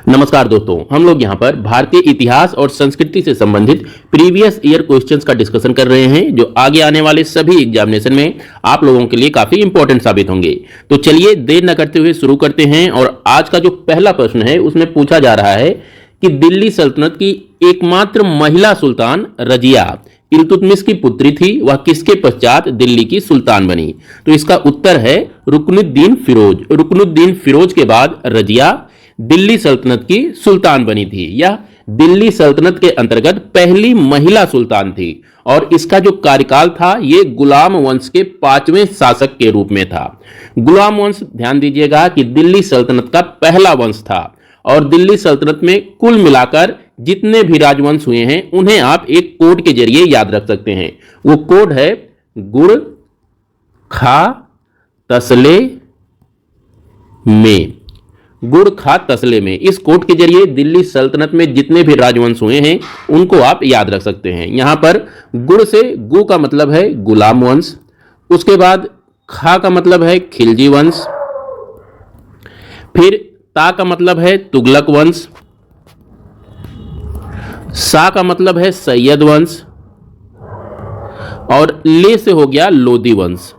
नमस्कार दोस्तों, हम लोग यहाँ पर भारतीय इतिहास और संस्कृति से संबंधित प्रीवियस ईयर क्वेश्चंस का डिस्कशन कर रहे हैं जो आगे आने वाले सभी एग्जामिनेशन में आप लोगों के लिए काफी इंपॉर्टेंट साबित होंगे। तो चलिए देर न करते हुए शुरू करते हैं। और आज का जो पहला प्रश्न है उसमें पूछा जा रहा है कि दिल्ली सल्तनत की एकमात्र महिला सुल्तान रजिया इल्तुतमिश की पुत्री थी, वह किसके पश्चात दिल्ली की सुल्तान बनी? तो इसका उत्तर है रुकनुद्दीन फिरोज। रुकनुद्दीन फिरोज के बाद रजिया दिल्ली सल्तनत की सुल्तान बनी थी। यह दिल्ली सल्तनत के अंतर्गत पहली महिला सुल्तान थी और इसका जो कार्यकाल था ये गुलाम वंश के 5वें शासक के रूप में था। गुलाम वंश, ध्यान दीजिएगा कि दिल्ली सल्तनत का पहला वंश था और दिल्ली सल्तनत में कुल मिलाकर जितने भी राजवंश हुए हैं उन्हें आप एक कोड के जरिए याद रख सकते हैं। वो कोड है गुड़ खा तसले में। गुड़ खा तसले में, इस कोड के जरिए दिल्ली सल्तनत में जितने भी राजवंश हुए हैं उनको आप याद रख सकते हैं। यहां पर गुड़ से गु का मतलब है गुलाम वंश, उसके बाद खा का मतलब है खिलजी वंश, फिर ता का मतलब है तुगलक वंश, सा का मतलब है सैयद वंश और ले से हो गया लोदी वंश।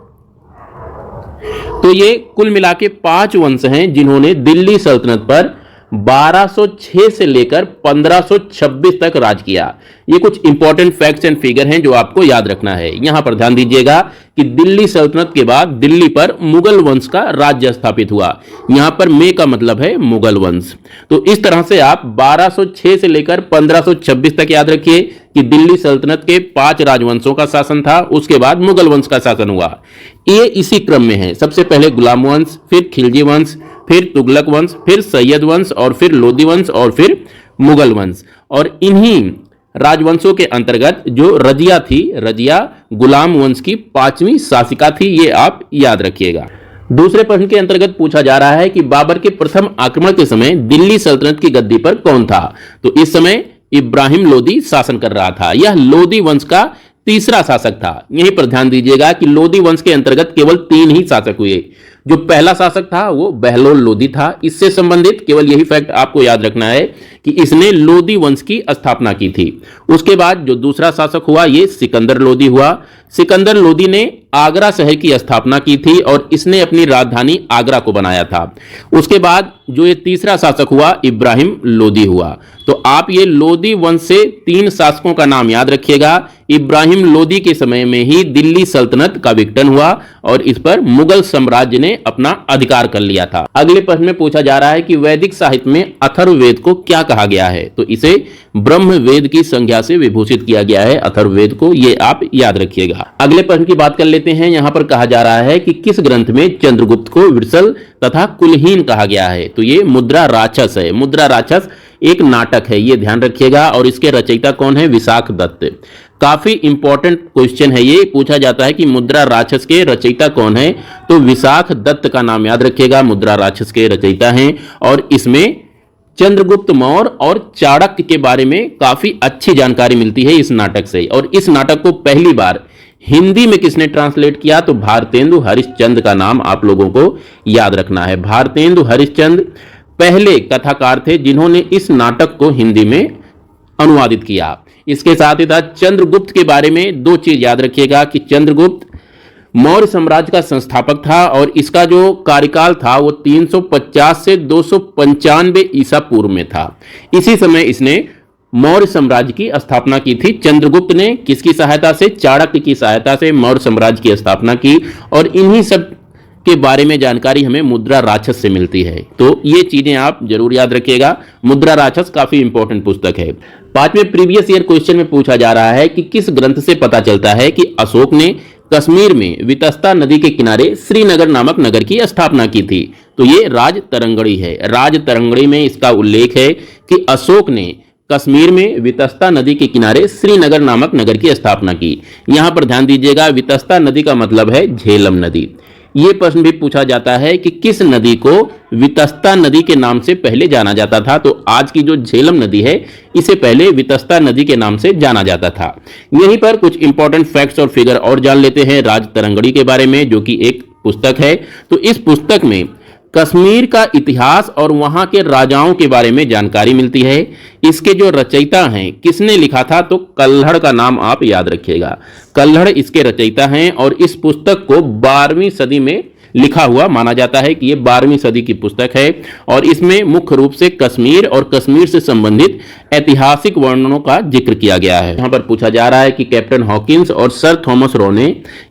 तो ये कुल मिला के 5 वंश हैं जिन्होंने दिल्ली सल्तनत पर 1206 से लेकर 1526 तक राज किया। ये कुछ इंपॉर्टेंट फैक्ट्स एंड फिगर हैं जो आपको याद रखना है। यहां पर ध्यान दीजिएगा कि दिल्ली सल्तनत के बाद दिल्ली पर मुगल वंश का राज्य स्थापित हुआ। यहां पर मे का मतलब है मुगल वंश। तो इस तरह से आप 1206 से लेकर 1526 तक याद रखिए कि दिल्ली सल्तनत के 5 राजवंशों का शासन था, उसके बाद मुगल वंश का शासन हुआ। ये इसी क्रम में है, सबसे पहले गुलाम वंश, फिर खिलजी वंश, फिर तुगलक वंश, फिर सैयद वंश और फिर लोदी वंश और फिर मुगल वंश। और इन्हीं राजवंशों के अंतर्गत जो रजिया थी, रजिया गुलाम वंश की 5वीं शासिका थी, ये आप याद रखिएगा। दूसरे प्रश्न के अंतर्गत पूछा जा रहा है कि बाबर के प्रथम आक्रमण के समय दिल्ली सल्तनत की गद्दी पर कौन था? तो इस समय इब्राहिम लोदी शासन कर रहा था। यह लोदी वंश का तीसरा शासक था। यहीं पर ध्यान दीजिएगा कि लोदी वंश के अंतर्गत केवल 3 ही शासक हुए। जो पहला शासक था वो बहलोल लोदी था। इससे संबंधित केवल यही फैक्ट आपको याद रखना है कि इसने लोदी वंश की स्थापना की थी। उसके बाद जो दूसरा शासक हुआ ये सिकंदर लोदी हुआ। सिकंदर लोदी ने आगरा शहर की स्थापना की थी और इसने अपनी राजधानी आगरा को बनाया था। उसके बाद जो ये तीसरा शासक हुआ इब्राहिम लोदी हुआ। तो आप ये लोदी वंश से 3 शासकों का नाम याद रखिएगा। इब्राहिम लोदी के समय में ही दिल्ली सल्तनत का विघटन हुआ और इस पर मुगल साम्राज्य ने अपना अधिकार कर लिया था। अगले प्रश्न में पूछा जा रहा है कि वैदिक साहित्य में अथर्ववेद को क्या कहा गया है? तो इसे ब्रह्म वेद की संज्ञा से विभूषित किया गया है अथर्ववेद को, ये आप याद रखिएगा। अगले प्रश्न की बात कर लेते हैं। यहां पर कहा जा रहा है कि किस ग्रंथ में चंद्रगुप्त को विरसल तथा कुलहीन कहा गया है? तो ये मुद्रा राक्षस है। मुद्रा राक्षस एक नाटक है, ये ध्यान रखिएगा। और इसके रचयिता कौन है? विशाख दत्त। काफी इंपॉर्टेंट क्वेश्चन है ये। पूछा जाता है कि मुद्रा राक्षस के रचयिता कौन है? तो विशाख दत्त का नाम याद रखिएगा, मुद्रा राक्षस के रचयिता हैं। और इसमें चंद्रगुप्त मौर्य और चाणक्य के बारे में काफी अच्छी जानकारी मिलती है इस नाटक से। और इस नाटक को पहली बार हिंदी में किसने ट्रांसलेट किया? तो भारतेंदु हरिश्चंद्र का नाम आप लोगों को याद रखना है। भारतेंदु हरिश्चंद्र पहले कथाकार थे जिन्होंने इस नाटक को हिंदी में अनुवादित किया। इसके साथ ही साथ चंद्रगुप्त के बारे में 2 चीज याद रखिएगा कि चंद्रगुप्त मौर्य साम्राज्य का संस्थापक था और इसका जो कार्यकाल था वो 350 से 295 ईसा पूर्व में था। इसी समय इसने मौर्य साम्राज्य की स्थापना की थी। चंद्रगुप्त ने किसकी सहायता से? चाणक्य की सहायता से मौर्य साम्राज्य की स्थापना की। और इन्हीं सब के बारे में जानकारी हमें मुद्रा राक्षस से मिलती है। तो ये चीजें आप जरूर याद रखिएगा। मुद्रा राक्षस काफी इंपॉर्टेंट पुस्तक है। 5वें प्रीवियस ईयर क्वेश्चन में पूछा जा रहा है कि किस ग्रंथ से पता चलता है कि अशोक ने कश्मीर में वितस्ता नदी के किनारे श्रीनगर नामक नगर की स्थापना की थी? तो ये राजतरंगड़ी है। राजतरंगड़ी में इसका उल्लेख है कि अशोक ने कश्मीर में वितस्ता नदी के किनारे श्रीनगर नामक नगर की स्थापना की। यहां पर ध्यान दीजिएगा, वितस्ता नदी का मतलब है झेलम नदी। ये प्रश्न भी पूछा जाता है कि किस नदी को वितस्ता नदी के नाम से पहले जाना जाता था? तो आज की जो झेलम नदी है इसे पहले वितस्ता नदी के नाम से जाना जाता था। यहीं पर कुछ इंपॉर्टेंट फैक्ट्स और फिगर और जान लेते हैं राजतरंगड़ी के बारे में, जो कि एक पुस्तक है। तो इस पुस्तक में कश्मीर का इतिहास और वहां के राजाओं के बारे में जानकारी मिलती है। इसके जो रचयिता हैं, किसने लिखा था, तो कल्हड़ का नाम आप याद रखिएगा। कल्हड़ इसके रचयिता हैं और इस पुस्तक को 12वीं सदी में लिखा हुआ माना जाता है कि ये 12वीं सदी की पुस्तक है और इसमें मुख्य रूप से कश्मीर और कश्मीर से संबंधित ऐतिहासिक वर्णनों का जिक्र किया गया है। यहां पर पूछा जा रहा है कि कैप्टन हॉकिंस और सर थॉमस रो ने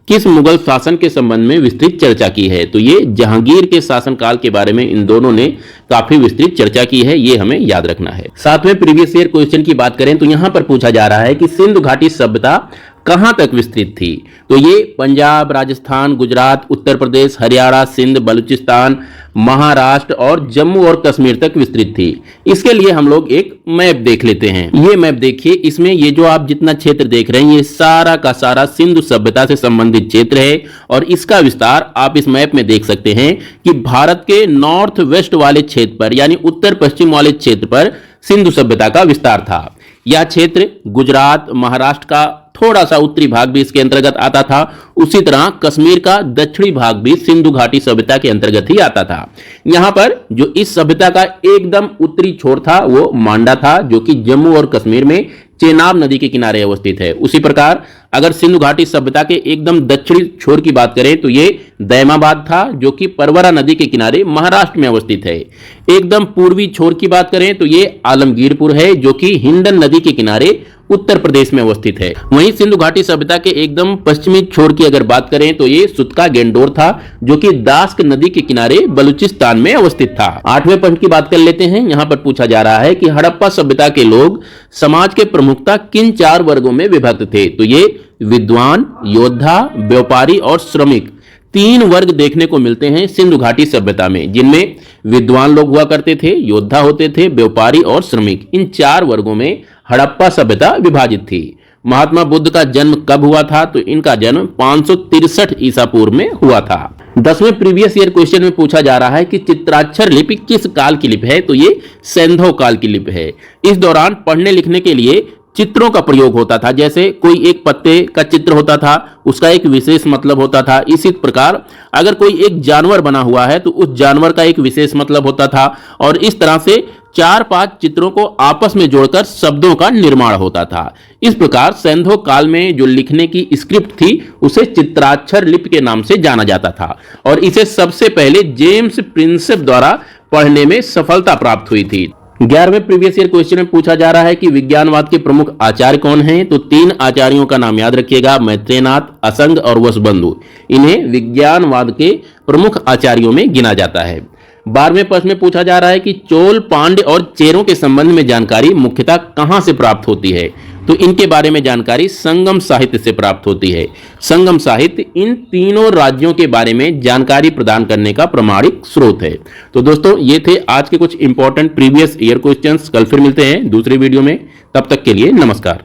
किस मुगल शासन के संबंध में विस्तृत चर्चा की है, तो ये जहांगीर के शासनकाल के बारे में इन दोनों ने काफी विस्तृत चर्चा की है, ये हमें याद रखना है। सातवें प्रीवियस ईयर क्वेश्चन की बात करें तो यहां पर पूछा जा रहा है कि सिंधु घाटी सभ्यता कहां तक विस्तृत थी, तो ये पंजाब, राजस्थान, गुजरात, उत्तर प्रदेश, हरियाणा, सिंध, बलूचिस्तान, महाराष्ट्र और जम्मू और कश्मीर तक विस्तृत थी। इसके लिए हम लोग एक मैप देख लेते हैं। ये मैप देखिए, इसमें ये जो आप जितना क्षेत्र देख रहे हैं ये सारा का सारा सिंधु सभ्यता से संबंधित क्षेत्र है और इसका विस्तार आप इस मैप में देख सकते हैं कि भारत के नॉर्थ वेस्ट वाले क्षेत्र पर यानी उत्तर पश्चिम वाले क्षेत्र पर सिंधु सभ्यता का विस्तार था। यह क्षेत्र गुजरात, महाराष्ट्र का थोड़ा सा उत्तरी भाग भी इसके अंतर्गत आता था। उसी तरह कश्मीर का दक्षिणी भाग भी सिंधु घाटी सभ्यता के अंतर्गत ही आता था। यहां पर जो इस सभ्यता का एकदम उत्तरी छोर था वो मांडा था, जो कि जम्मू और कश्मीर में चेनाब नदी के किनारे अवस्थित है। उसी प्रकार अगर सिंधु घाटी सभ्यता के एकदम दक्षिणी छोर की बात करें तो ये दैमाबाद था, जो कि परवरा नदी के किनारे महाराष्ट्र में अवस्थित है। एकदम पूर्वी छोर की बात करें तो ये आलमगीरपुर है, जो कि हिंडन नदी के किनारे उत्तर प्रदेश में अवस्थित है। वहीं सिंधु घाटी सभ्यता के एकदम पश्चिमी छोर की अगर बात करें तो ये सुतका गेंडोर था, जो कि दास्क नदी के किनारे बलूचिस्तान में अवस्थित था। 8वें पॉइंट की बात कर लेते हैं। यहां पर पूछा जा रहा है कि हड़प्पा सभ्यता के लोग समाज के प्रमुखता किन 4 वर्गों में विभक्त थे, तो ये विद्वान, योद्धा, व्यापारी और श्रमिक 3 वर्ग देखने को मिलते हैं सिंधु घाटी सभ्यता में, जिनमें विद्वान लोग हुआ करते थे, योद्धा होते थे, व्यापारी और श्रमिक। इन 4 वर्गों में हड़प्पा सभ्यता विभाजित थी। महात्मा बुद्ध का जन्म कब हुआ था, तो इनका जन्म 563 ईसा पूर्व में हुआ था। 10वें प्रीवियस ईयर क्वेश्चन में पूछा जा रहा है कि चित्राक्षर लिपि किस काल की लिपि है, तो ये सैंधव काल की लिपि है। इस दौरान पढ़ने लिखने के लिए चित्रों का प्रयोग होता था। जैसे कोई एक पत्ते का चित्र होता था, उसका एक विशेष मतलब होता था। इसी प्रकार अगर कोई एक जानवर बना हुआ है तो उस जानवर का एक विशेष मतलब होता था और इस तरह से 4-5 चित्रों को आपस में जोड़कर शब्दों का निर्माण होता था। इस प्रकार सैंधव काल में जो लिखने की स्क्रिप्ट थी उसे चित्राक्षर लिपि के नाम से जाना जाता था और इसे सबसे पहले जेम्स प्रिंसेप द्वारा पढ़ने में सफलता प्राप्त हुई थी। 11वें प्रीवियस ईयर क्वेश्चन में पूछा जा रहा है कि विज्ञानवाद के प्रमुख आचार्य कौन हैं, तो 3 आचार्यों का नाम याद रखिएगा, मैत्रेयनाथ, असंग और वसुबंधु। इन्हें विज्ञानवाद के प्रमुख आचार्यों में गिना जाता है। 12वें प्रश्न में पूछा जा रहा है कि चोल, पांड्य और चेरों के संबंध में जानकारी मुख्यतः कहां से प्राप्त होती है, तो इनके बारे में जानकारी संगम साहित्य से प्राप्त होती है। संगम साहित्य इन तीनों राज्यों के बारे में जानकारी प्रदान करने का प्रमाणिक स्रोत है। तो दोस्तों ये थे आज के कुछ इंपॉर्टेंट प्रीवियस ईयर क्वेश्चंस। कल फिर मिलते हैं दूसरी वीडियो में, तब तक के लिए नमस्कार।